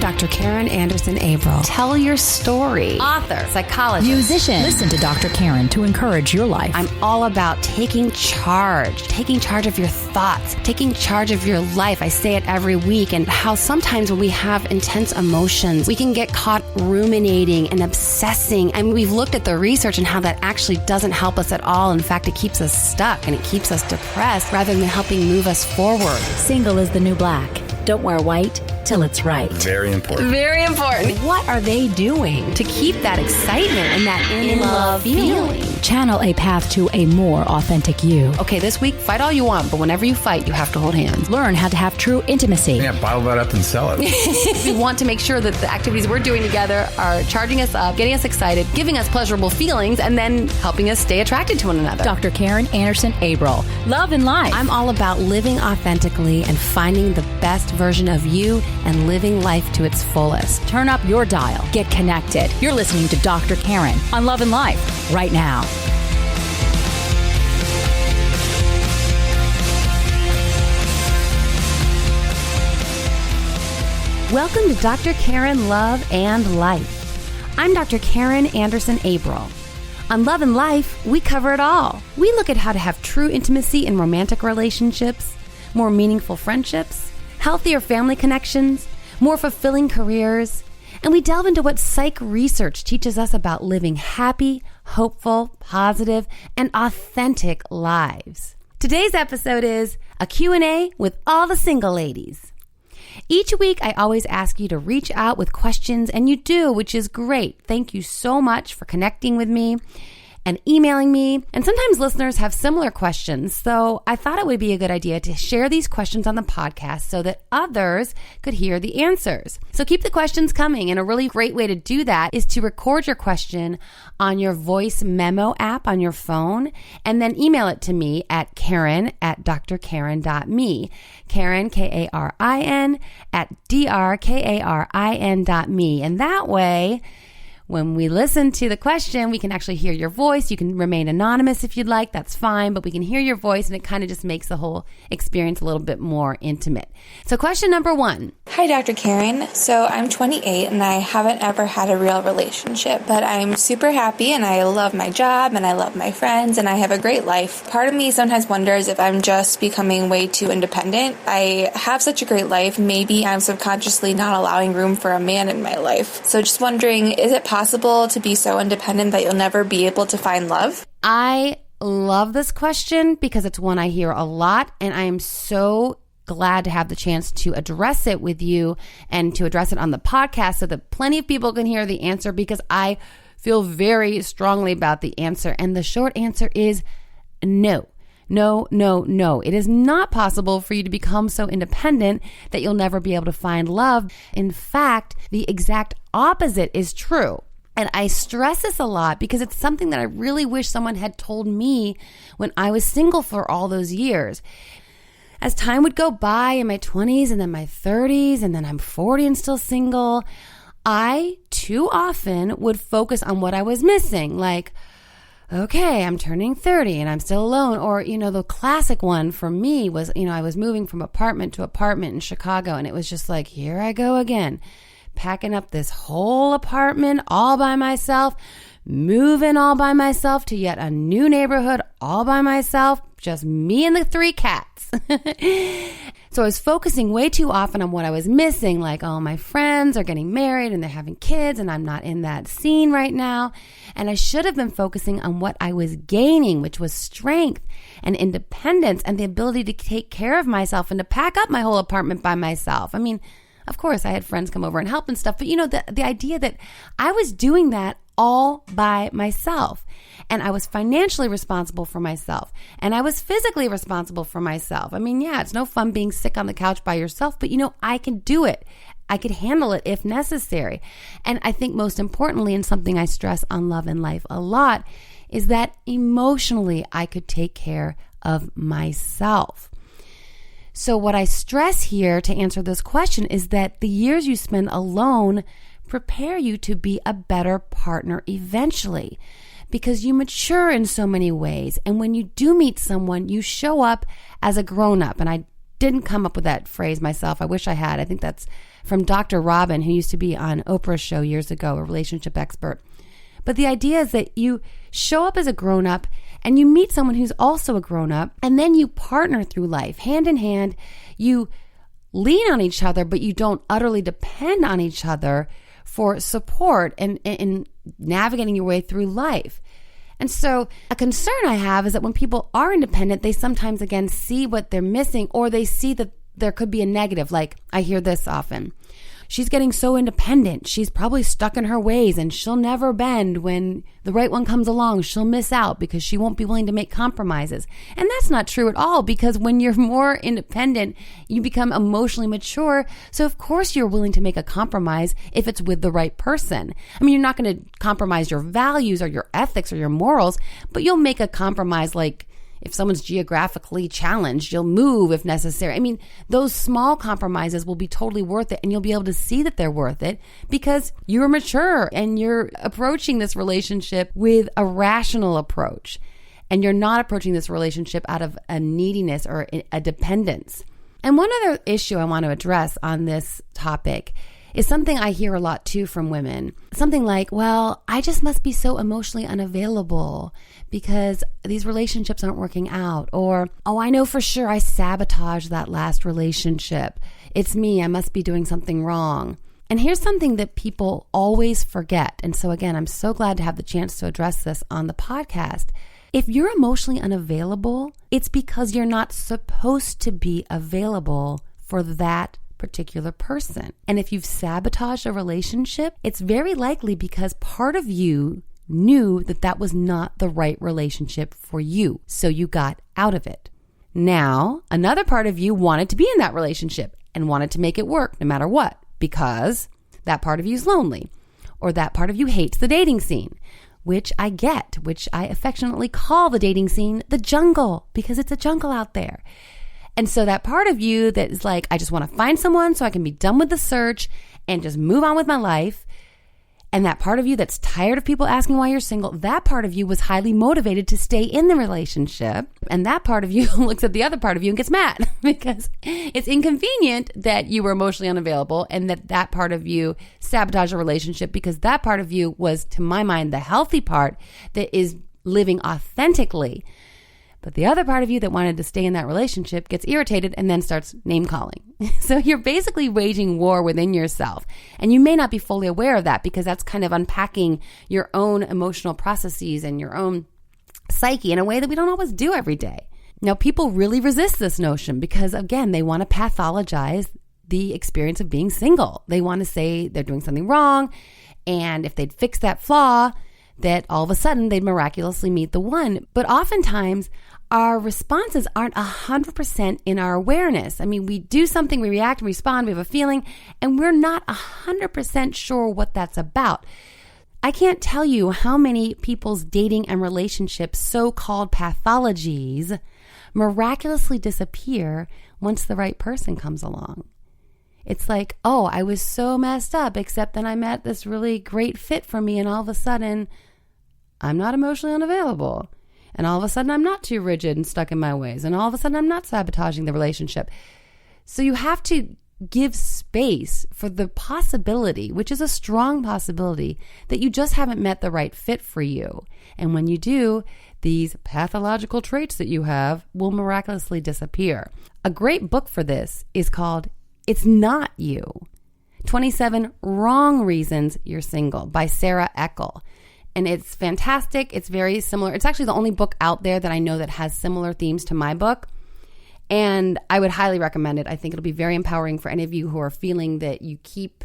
Dr. Karin Anderson-Abel. Tell your story. Author, psychologist, musician. Listen to Dr. Karin to encourage your life. I'm all about taking charge of your thoughts, taking charge of your life. I say it every week, and how sometimes when we have intense emotions, we can get caught ruminating and obsessing. And we've looked at the research and how that actually doesn't help us at all. In fact, it keeps us stuck and it keeps us depressed rather than helping move us forward. Single is the new black. Don't wear white till it's right. Very important. Very important. What are they doing to keep that excitement and that in-love feeling? Channel a path to a more authentic you. Okay, this week, fight all you want, but whenever you fight, you have to hold hands. Learn how to have true intimacy. Yeah, bottle that up and sell it. We want to make sure that the activities we're doing together are charging us up, getting us excited, giving us pleasurable feelings, and then helping us stay attracted to one another. Dr. Karin Anderson-Abel. Love and Life. I'm all about living authentically and finding the best version of you and living life to its fullest. Turn up your dial. Get connected. You're listening to Dr. Karin on Love and Life right now. Welcome to Dr. Karin Love and Life. I'm Dr. Karin Anderson-Abel. On Love and Life, we cover it all. We look at how to have true intimacy in romantic relationships, more meaningful friendships, healthier family connections, more fulfilling careers, and we delve into what psych research teaches us about living happy, hopeful, positive, and authentic lives. Today's episode is a Q&A with all the single ladies. Each week, I always ask you to reach out with questions, and you do, which is great. Thank you so much for connecting with me and emailing me. And sometimes listeners have similar questions, so I thought it would be a good idea to share these questions on the podcast so that others could hear the answers. So keep the questions coming, and a really great way to do that is to record your question on your voice memo app on your phone, and then email it to me at Karin@drkarin.me. Karin, Karin, @drkarin.me. And that way, when we listen to the question, we can actually hear your voice. You can remain anonymous if you'd like. That's fine. But we can hear your voice, and it kind of just makes the whole experience a little bit more intimate. So question number 1. Hi, Dr. Karin. So I'm 28, and I haven't ever had a real relationship, but I'm super happy, and I love my job, and I love my friends, and I have a great life. Part of me sometimes wonders if I'm just becoming way too independent. I have such a great life. Maybe I'm subconsciously not allowing room for a man in my life. So just wondering, is it possible to be so independent that you'll never be able to find love? I love this question because it's one I hear a lot, and I am so glad to have the chance to address it with you and to address it on the podcast so that plenty of people can hear the answer, because I feel very strongly about the answer. And the short answer is no. No, no, no. It is not possible for you to become so independent that you'll never be able to find love. In fact, the exact opposite is true. And I stress this a lot because it's something that I really wish someone had told me when I was single for all those years. As time would go by in my 20s and then my 30s, and then I'm 40 and still single, I too often would focus on what I was missing. Like, okay, I'm turning 30 and I'm still alone. Or, the classic one for me was, I was moving from apartment to apartment in Chicago, and it was just like, here I go again, packing up this whole apartment all by myself, moving all by myself to yet a new neighborhood all by myself, just me and the 3 cats. So I was focusing way too often on what I was missing, like, oh, my friends are getting married and they're having kids and I'm not in that scene right now. And I should have been focusing on what I was gaining, which was strength and independence and the ability to take care of myself and to pack up my whole apartment by myself. I mean, of course, I had friends come over and help and stuff, but the idea that I was doing that all by myself, and I was financially responsible for myself, and I was physically responsible for myself. I mean, yeah, it's no fun being sick on the couch by yourself, but I can do it. I could handle it if necessary. And I think most importantly, and something I stress on Love and Life a lot, is that emotionally I could take care of myself. So what I stress here to answer this question is that the years you spend alone prepare you to be a better partner eventually, because you mature in so many ways. And when you do meet someone, you show up as a grown-up. And I didn't come up with that phrase myself. I wish I had. I think that's from Dr. Robin, who used to be on Oprah's show years ago, a relationship expert. But the idea is that you show up as a grown-up and you meet someone who's also a grown-up, and then you partner through life, hand in hand. You lean on each other, but you don't utterly depend on each other for support and navigating your way through life. And so a concern I have is that when people are independent, they sometimes, again, see what they're missing, or they see that there could be a negative. Like, I hear this often. She's getting so independent. She's probably stuck in her ways and she'll never bend. When the right one comes along, she'll miss out because she won't be willing to make compromises. And that's not true at all, because when you're more independent, you become emotionally mature. So of course you're willing to make a compromise if it's with the right person. I mean, you're not going to compromise your values or your ethics or your morals, but you'll make a compromise. Like, if someone's geographically challenged, you'll move if necessary. I mean, those small compromises will be totally worth it, and you'll be able to see that they're worth it because you're mature and you're approaching this relationship with a rational approach, and you're not approaching this relationship out of a neediness or a dependence. And one other issue I want to address on this topic is something I hear a lot too from women. Something like, well, I just must be so emotionally unavailable because these relationships aren't working out. Or, oh, I know for sure I sabotaged that last relationship. It's me. I must be doing something wrong. And here's something that people always forget. And so again, I'm so glad to have the chance to address this on the podcast. If you're emotionally unavailable, it's because you're not supposed to be available for that particular person. And if you've sabotaged a relationship, it's very likely because part of you knew that that was not the right relationship for you. So you got out of it. Now, another part of you wanted to be in that relationship and wanted to make it work no matter what, because that part of you is lonely, or that part of you hates the dating scene, which I get, which I affectionately call the dating scene the jungle, because it's a jungle out there. And so that part of you that is like, I just want to find someone so I can be done with the search and just move on with my life. And that part of you that's tired of people asking why you're single, that part of you was highly motivated to stay in the relationship. And that part of you looks at the other part of you and gets mad because it's inconvenient that you were emotionally unavailable and that part of you sabotaged a relationship, because that part of you was, to my mind, the healthy part that is living authentically. But the other part of you that wanted to stay in that relationship gets irritated and then starts name calling. So you're basically waging war within yourself. And you may not be fully aware of that, because that's kind of unpacking your own emotional processes and your own psyche in a way that we don't always do every day. Now, people really resist this notion because, again, they want to pathologize the experience of being single. They want to say they're doing something wrong. And if they'd fix that flaw, that all of a sudden they'd miraculously meet the one. But oftentimes our responses aren't 100% in our awareness. I mean, we do something, we react, we respond, we have a feeling, and we're not 100% sure what that's about. I can't tell you how many people's dating and relationships, so-called pathologies, miraculously disappear once the right person comes along. It's like, oh, I was so messed up, except then I met this really great fit for me, and all of a sudden, I'm not emotionally unavailable. And all of a sudden, I'm not too rigid and stuck in my ways. And all of a sudden, I'm not sabotaging the relationship. So you have to give space for the possibility, which is a strong possibility, that you just haven't met the right fit for you. And when you do, these pathological traits that you have will miraculously disappear. A great book for this is called It's Not You, 27 Wrong Reasons You're Single by Sarah Eckel. And it's fantastic. It's very similar. It's actually the only book out there that I know that has similar themes to my book. And I would highly recommend it. I think it'll be very empowering for any of you who are feeling that you keep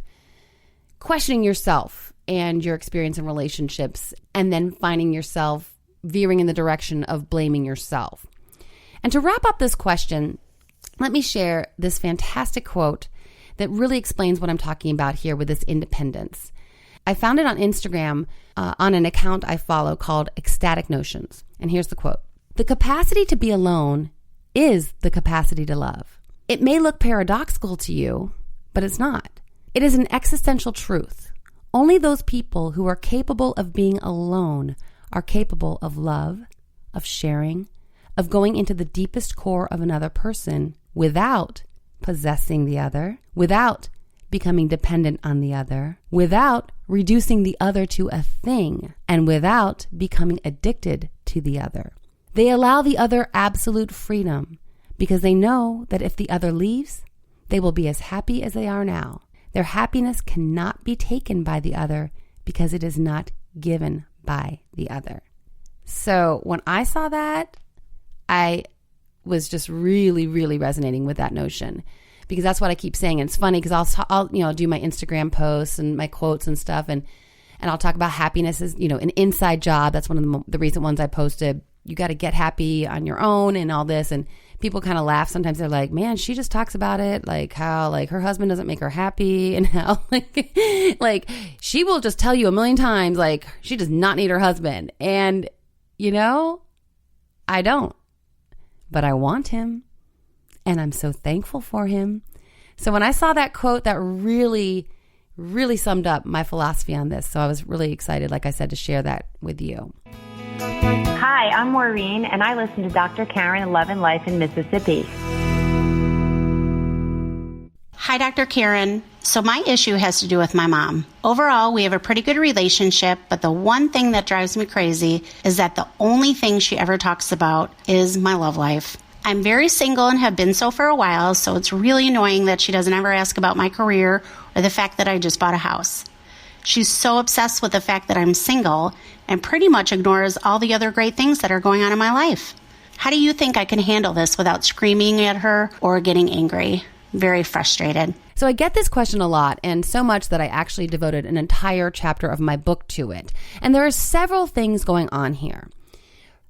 questioning yourself and your experience in relationships, and then finding yourself veering in the direction of blaming yourself. And to wrap up this question, let me share this fantastic quote that really explains what I'm talking about here with this independence. I found it on Instagram on an account I follow called Ecstatic Notions. And here's the quote. The capacity to be alone is the capacity to love. It may look paradoxical to you, but it's not. It is an existential truth. Only those people who are capable of being alone are capable of love, of sharing, of going into the deepest core of another person without possessing the other, without becoming dependent on the other, without reducing the other to a thing, and without becoming addicted to the other. They allow the other absolute freedom because they know that if the other leaves, they will be as happy as they are now. Their happiness cannot be taken by the other because it is not given by the other. So when I saw that, I was just really, really resonating with that notion, because that's what I keep saying. And it's funny because I'll do my Instagram posts and my quotes and stuff, and I'll talk about happiness as, an inside job. That's one of the recent ones I posted. You got to get happy on your own and all this. And people kind of laugh. Sometimes they're like, man, she just talks about it, like how like her husband doesn't make her happy, and how like she will just tell you a million times like she does not need her husband. And I don't, but I want him, and I'm so thankful for him. So when I saw that quote, that really, really summed up my philosophy on this. So I was really excited, like I said, to share that with you. Hi, I'm Maureen, and I listen to Dr. Karin in Love and Life in Mississippi. Hi, Dr. Karin. So my issue has to do with my mom. Overall, we have a pretty good relationship, but the one thing that drives me crazy is that the only thing she ever talks about is my love life. I'm very single and have been so for a while, so it's really annoying that she doesn't ever ask about my career or the fact that I just bought a house. She's so obsessed with the fact that I'm single and pretty much ignores all the other great things that are going on in my life. How do you think I can handle this without screaming at her or getting angry? Very frustrated. So I get this question a lot, and so much that I actually devoted an entire chapter of my book to it. And there are several things going on here.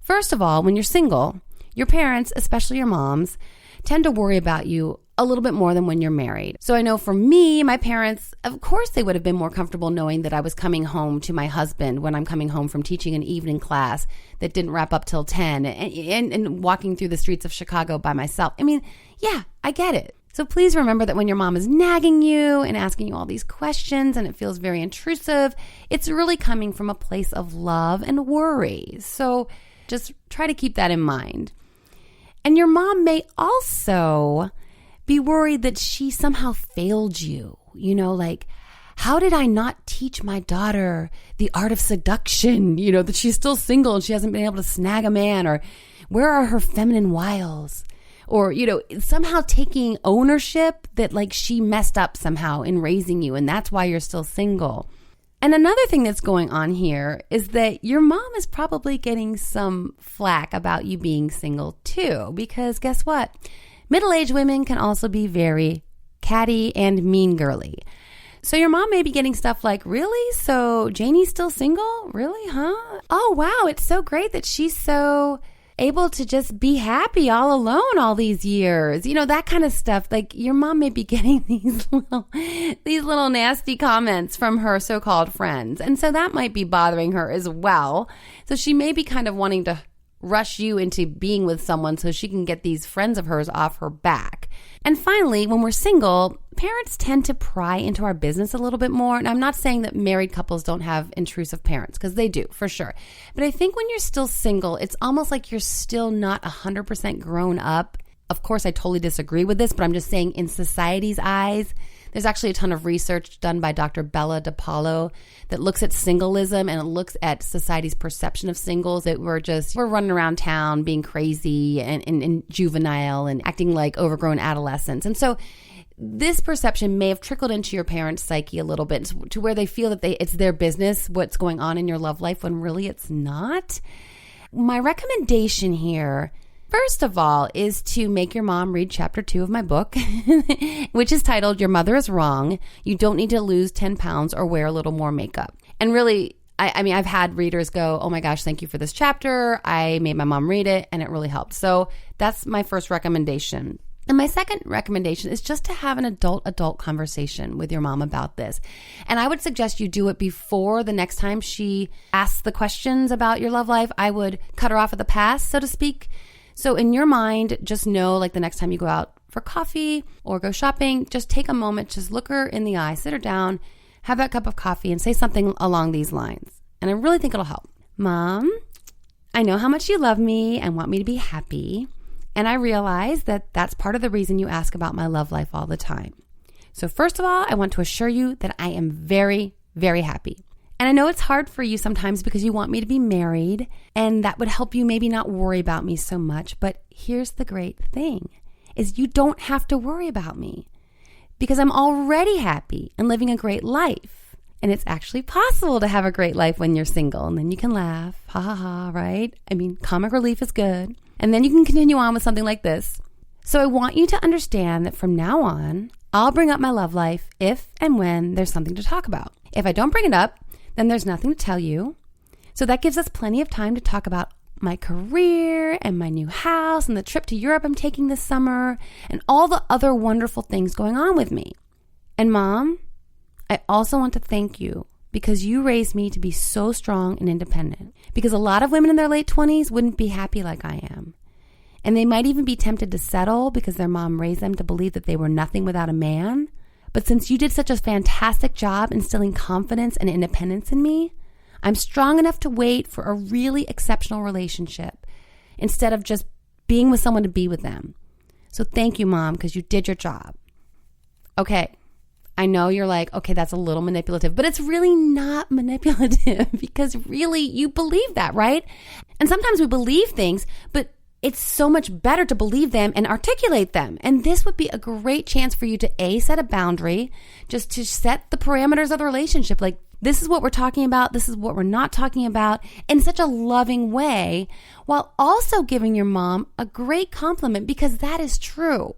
First of all, when you're single, your parents, especially your moms, tend to worry about you a little bit more than when you're married. So I know for me, my parents, of course, they would have been more comfortable knowing that I was coming home to my husband when I'm coming home from teaching an evening class that didn't wrap up till 10 and walking through the streets of Chicago by myself. I mean, yeah, I get it. So please remember that when your mom is nagging you and asking you all these questions and it feels very intrusive, it's really coming from a place of love and worry. So just try to keep that in mind. And your mom may also be worried that she somehow failed you. Like, how did I not teach my daughter the art of seduction? That she's still single and she hasn't been able to snag a man, or where are her feminine wiles? Or, somehow taking ownership that like she messed up somehow in raising you, and that's why you're still single. And another thing that's going on here is that your mom is probably getting some flack about you being single too, because guess what? Middle-aged women can also be very catty and mean girly. So your mom may be getting stuff like, really? So Janie's still single? Really, huh? Oh, wow, it's so great that she's so able to just be happy all alone all these years. That kind of stuff. Like, your mom may be getting these little nasty comments from her so-called friends. And so that might be bothering her as well. So she may be kind of wanting to rush you into being with someone so she can get these friends of hers off her back. And finally, when we're single, parents tend to pry into our business a little bit more. And I'm not saying that married couples don't have intrusive parents, because they do, for sure. But I think when you're still single, it's almost like you're still not 100% grown up. Of course, I totally disagree with this, but I'm just saying in society's eyes, there's actually a ton of research done by Dr. Bella DePaulo that looks at singleism, and it looks at society's perception of singles, that we're running around town being crazy and juvenile and acting like overgrown adolescents. And so this perception may have trickled into your parents' psyche a little bit to where they feel that it's their business what's going on in your love life, when really it's not. My recommendation here, first of all, is to make your mom read chapter 2 of my book, which is titled, Your Mother is Wrong. You Don't Need to Lose 10 Pounds or Wear a Little More Makeup. And really, I mean, I've had readers go, oh my gosh, thank you for this chapter. I made my mom read it and it really helped. So that's my first recommendation. And my second recommendation is just to have an adult conversation with your mom about this. And I would suggest you do it before the next time she asks the questions about your love life. I would cut her off at the pass, so to speak. So in your mind, just know, like, the next time you go out for coffee or go shopping, just take a moment, just look her in the eye, sit her down, have that cup of coffee, and say something along these lines. And I really think it'll help. Mom, I know how much you love me and want me to be happy. And I realize that that's part of the reason you ask about my love life all the time. So first of all, I want to assure you that I am very, very happy. And I know it's hard for you sometimes because you want me to be married, and that would help you maybe not worry about me so much. But here's the great thing, is you don't have to worry about me because I'm already happy and living a great life. And it's actually possible to have a great life when you're single, and then you can laugh, ha ha ha, right? I mean, comic relief is good. And then you can continue on with something like this. So I want you to understand that from now on, I'll bring up my love life if and when there's something to talk about. If I don't bring it up, then there's nothing to tell you. So that gives us plenty of time to talk about my career and my new house and the trip to Europe I'm taking this summer and all the other wonderful things going on with me. And Mom, I also want to thank you because you raised me to be so strong and independent. Because a lot of women in their late 20s wouldn't be happy like I am. And they might even be tempted to settle because their mom raised them to believe that they were nothing without a man. But since you did such a fantastic job instilling confidence and independence in me, I'm strong enough to wait for a really exceptional relationship instead of just being with someone to be with them. So thank you, Mom, because you did your job. Okay. I know you're like, okay, that's a little manipulative, but it's really not manipulative because really you believe that, right? And sometimes we believe things, but it's so much better to believe them and articulate them. And this would be a great chance for you to set a boundary, just to set the parameters of the relationship. Like, this is what we're talking about. This is what we're not talking about in such a loving way, while also giving your mom a great compliment because that is true.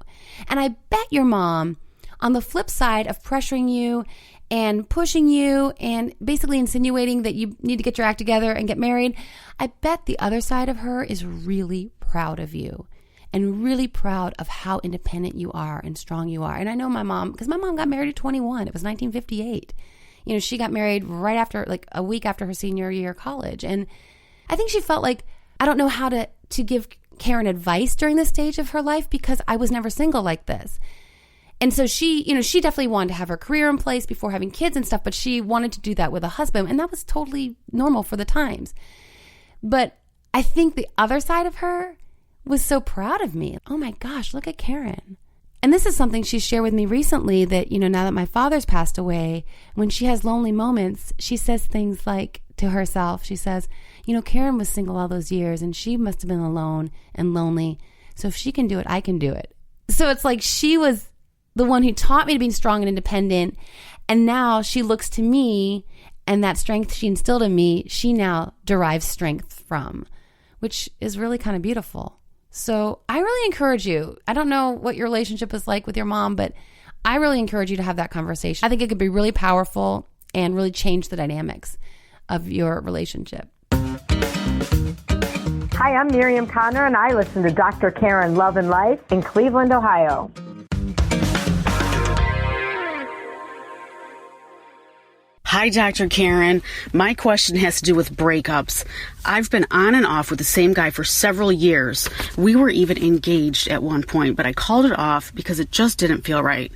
And I bet your mom, on the flip side of pressuring you and pushing you and basically insinuating that you need to get your act together and get married, I bet the other side of her is really proud of you and really proud of how independent you are and strong you are. And I know my mom, because my mom got married at 21. It was 1958. You know, she got married right after, like a week after her senior year of college. And I think she felt like, I don't know how to give Karin advice during this stage of her life because I was never single like this. And so she definitely wanted to have her career in place before having kids and stuff, but she wanted to do that with a husband. And that was totally normal for the times. But I think the other side of her was so proud of me. Oh my gosh, look at Karin. And this is something she shared with me recently that, now that my father's passed away, when she has lonely moments, she says things like to herself, she says, Karin was single all those years and she must have been alone and lonely. So if she can do it, I can do it. So it's like she was the one who taught me to be strong and independent. And now she looks to me, and that strength she instilled in me, she now derives strength from, which is really kind of beautiful. So I really encourage you. I don't know what your relationship is like with your mom, but I really encourage you to have that conversation. I think it could be really powerful and really change the dynamics of your relationship. Hi, I'm Miriam Connor, and I listen to Dr. Karin Love and Life in Cleveland, Ohio. Hi, Dr. Karin. My question has to do with breakups. I've been on and off with the same guy for several years. We were even engaged at one point, but I called it off because it just didn't feel right.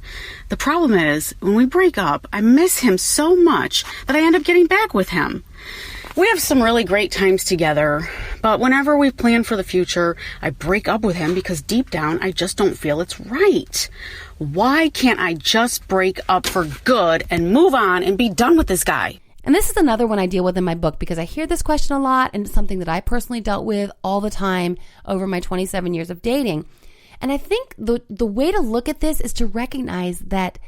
The problem is, when we break up, I miss him so much that I end up getting back with him. We have some really great times together, but whenever we plan for the future, I break up with him because deep down, I just don't feel it's right. Why can't I just break up for good and move on and be done with this guy? And this is another one I deal with in my book because I hear this question a lot, and it's something that I personally dealt with all the time over my 27 years of dating. And I think the way to look at this is to recognize that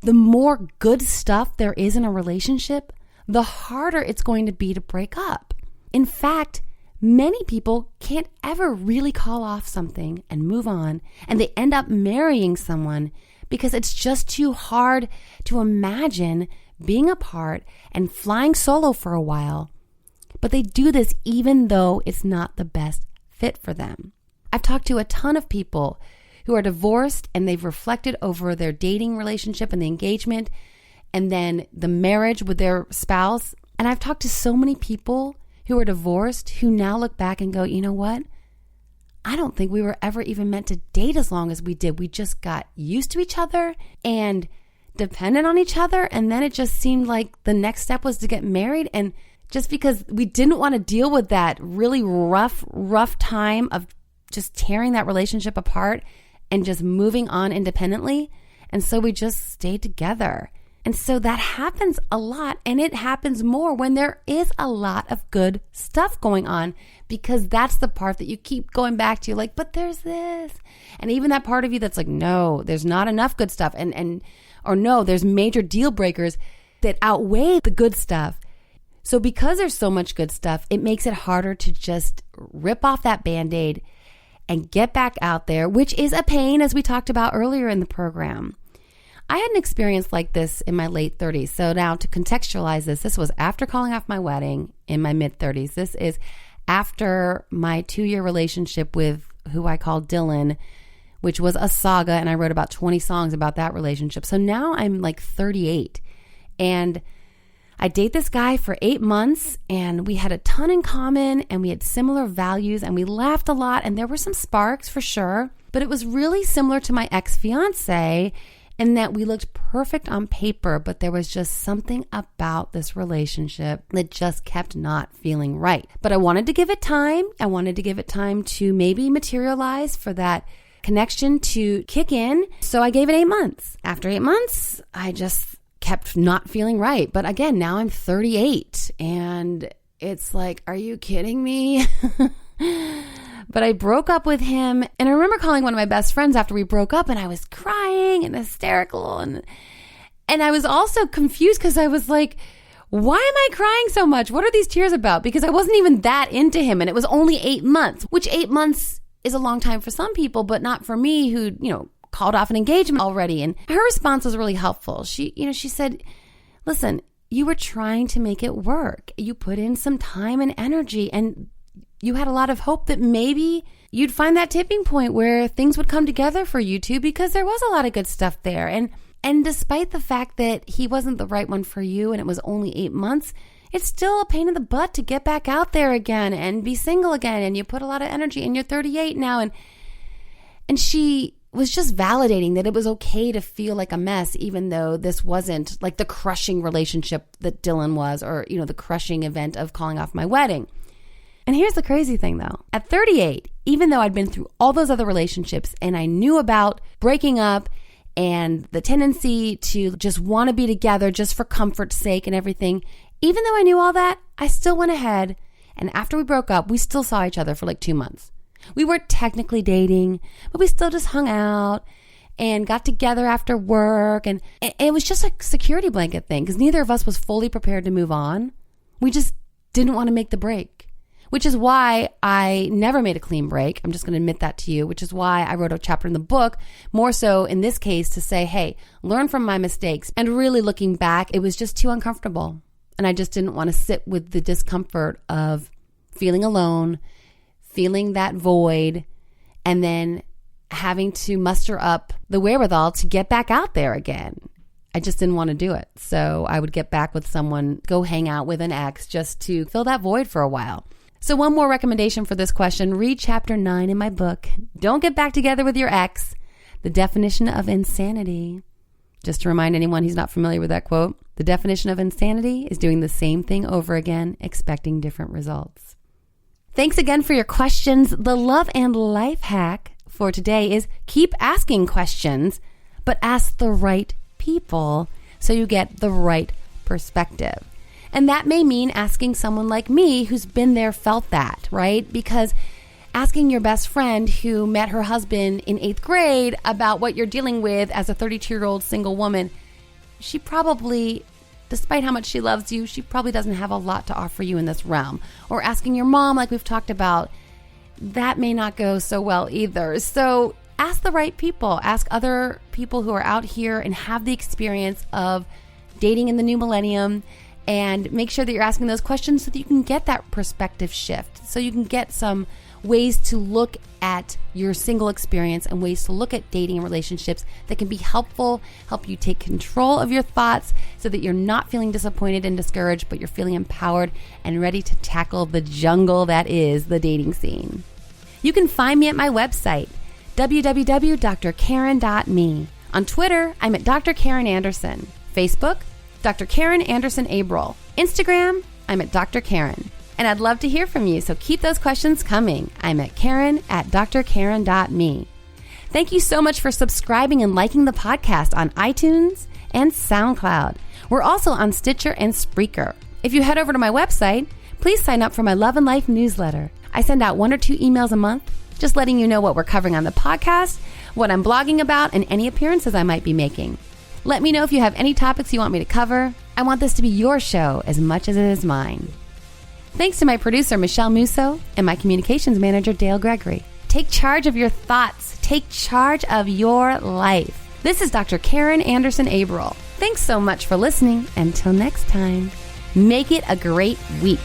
the more good stuff there is in a relationship, the harder it's going to be to break up. In fact, many people can't ever really call off something and move on, and they end up marrying someone because it's just too hard to imagine being apart and flying solo for a while. But they do this even though it's not the best fit for them. I've talked to a ton of people who are divorced, and they've reflected over their dating relationship and the engagement and then the marriage with their spouse. And I've talked to so many people who are divorced who now look back and go, you know what? I don't think we were ever even meant to date as long as we did. We just got used to each other and dependent on each other. And then it just seemed like the next step was to get married. And just because we didn't want to deal with that really rough time of just tearing that relationship apart and just moving on independently. And so we just stayed together. And so that happens a lot, and it happens more when there is a lot of good stuff going on, because that's the part that you keep going back to, like, but there's this. And even that part of you that's like, no, there's not enough good stuff. Or no, there's major deal breakers that outweigh the good stuff. So because there's so much good stuff, it makes it harder to just rip off that Band-Aid and get back out there, which is a pain, as we talked about earlier in the program. I had an experience like this in my late 30s. So now to contextualize this was after calling off my wedding in my mid 30s. This is after my 2-year relationship with who I call Dylan, which was a saga. And I wrote about 20 songs about that relationship. So now I'm like 38 and I date this guy for 8 months, and we had a ton in common, and we had similar values, and we laughed a lot, and there were some sparks for sure. But it was really similar to my ex-fiance in that we looked perfect on paper, but there was just something about this relationship that just kept not feeling right. But I wanted to give it time. I wanted to give it time to maybe materialize, for that connection to kick in. So I gave it 8 months. After 8 months, I just kept not feeling right. But again, now I'm 38, and it's like, are you kidding me? But I broke up with him, and I remember calling one of my best friends after we broke up, and I was crying and hysterical, and I was also confused because I was like, why am I crying so much? What are these tears about? Because I wasn't even that into him, and it was only 8 months, which 8 months is a long time for some people, but not for me, who, called off an engagement already. And her response was really helpful. She said, listen, you were trying to make it work. You put in some time and energy, and you had a lot of hope that maybe you'd find that tipping point where things would come together for you two, because there was a lot of good stuff there. And despite the fact that he wasn't the right one for you and it was only 8 months, it's still a pain in the butt to get back out there again and be single again. And you put a lot of energy, and you're 38 now. And she was just validating that it was okay to feel like a mess, even though this wasn't like the crushing relationship that Dylan was, or, the crushing event of calling off my wedding. And here's the crazy thing though. At 38, even though I'd been through all those other relationships and I knew about breaking up and the tendency to just want to be together just for comfort's sake and everything, even though I knew all that, I still went ahead. And after we broke up, we still saw each other for like 2 months. We weren't technically dating, but we still just hung out and got together after work. And it was just a security blanket thing, because neither of us was fully prepared to move on. We just didn't want to make the break, which is why I never made a clean break. I'm just going to admit that to you, which is why I wrote a chapter in the book, more so in this case to say, hey, learn from my mistakes. And really looking back, it was just too uncomfortable. And I just didn't want to sit with the discomfort of feeling alone, feeling that void, and then having to muster up the wherewithal to get back out there again. I just didn't want to do it. So I would get back with someone, go hang out with an ex just to fill that void for a while. So one more recommendation for this question, read chapter 9 in my book, Don't Get Back Together with Your Ex, The Definition of Insanity. Just to remind anyone who's not familiar with that quote, the definition of insanity is doing the same thing over again, expecting different results. Thanks again for your questions. The love and life hack for today is keep asking questions, but ask the right people so you get the right perspective. And that may mean asking someone like me who's been there, felt that, right? Because asking your best friend who met her husband in 8th grade about what you're dealing with as a 32-year-old single woman, she probably, despite how much she loves you, she probably doesn't have a lot to offer you in this realm. Or asking your mom, like we've talked about, that may not go so well either. So ask the right people. Ask other people who are out here and have the experience of dating in the new millennium, and make sure that you're asking those questions so that you can get that perspective shift, so you can get some ways to look at your single experience and ways to look at dating and relationships that can be helpful, help you take control of your thoughts so that you're not feeling disappointed and discouraged, but you're feeling empowered and ready to tackle the jungle that is the dating scene. You can find me at my website, www.drkarin.me. On Twitter, I'm at Dr. Karin Anderson. Facebook, Dr. Karin Anderson Abril. Instagram, I'm at Dr. Karin. And I'd love to hear from you, so keep those questions coming. I'm at Karin@drkarin.me. Thank you so much for subscribing and liking the podcast on iTunes and SoundCloud. We're also on Stitcher and Spreaker. If you head over to my website, please sign up for my Love and Life newsletter. I send out 1 or 2 emails a month, just letting you know what we're covering on the podcast, what I'm blogging about, and any appearances I might be making. Let me know if you have any topics you want me to cover. I want this to be your show as much as it is mine. Thanks to my producer, Michelle Musso, and my communications manager, Dale Gregory. Take charge of your thoughts. Take charge of your life. This is Dr. Karin Anderson Averill. Thanks so much for listening. Until next time, make it a great week.